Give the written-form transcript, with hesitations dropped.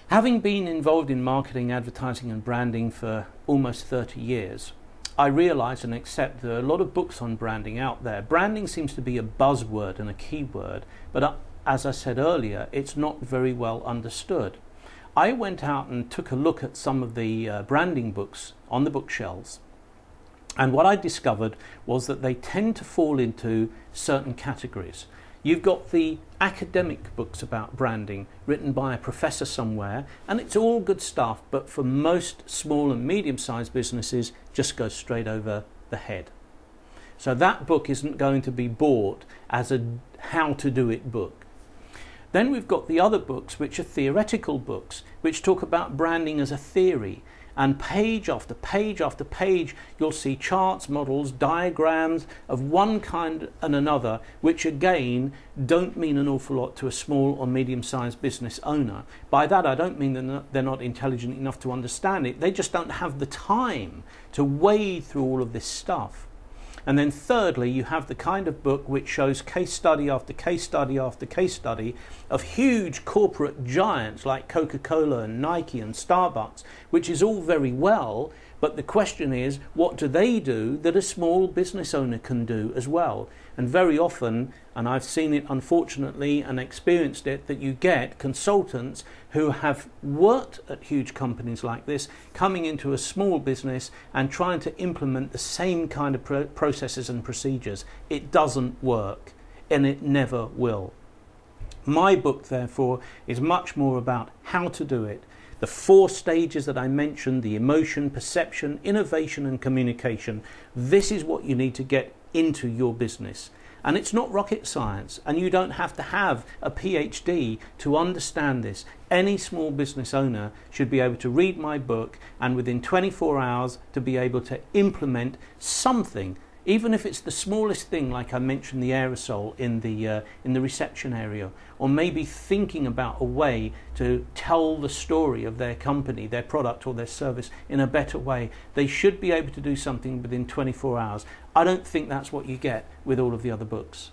Having been involved in marketing, advertising and branding for almost 30 years, I realise and accept there are a lot of books on branding out there. Branding seems to be a buzzword and a keyword, but as I said earlier, it's not very well understood. I went out and took a look at some of the branding books on the bookshelves, and what I discovered was that they tend to fall into certain categories. You've got the academic books about branding written by a professor somewhere, and it's all good stuff, but for most small and medium-sized businesses just goes straight over the head. So that book isn't going to be bought as a how to do it book. Then we've got the other books, which are theoretical books, which talk about branding as a theory. And page after page after page, you'll see charts, models, diagrams of one kind and another, which again don't mean an awful lot to a small or medium-sized business owner. By that, I don't mean they're not intelligent enough to understand it. They just don't have the time to wade through all of this stuff. And then thirdly, you have the kind of book which shows case study after case study after case study of huge corporate giants like Coca-Cola and Nike and Starbucks, which is all very well, but the question is, what do they do that a small business owner can do as well? And very often, and I've seen it unfortunately and experienced it, that you get consultants who have worked at huge companies like this coming into a small business and trying to implement the same kind of processes and procedures. It doesn't work, and it never will. My book, therefore, is much more about how to do it. The 4 stages that I mentioned, the emotion, perception, innovation and communication, this is what you need to get into your business. And it's not rocket science, and you don't have to have a PhD to understand this. Any small business owner should be able to read my book and within 24 hours to be able to implement something, even if it's the smallest thing, like I mentioned the aerosol in the reception area, or maybe thinking about a way to tell the story of their company, their product or their service in a better way. They should be able to do something within 24 hours. I don't think that's what you get with all of the other books.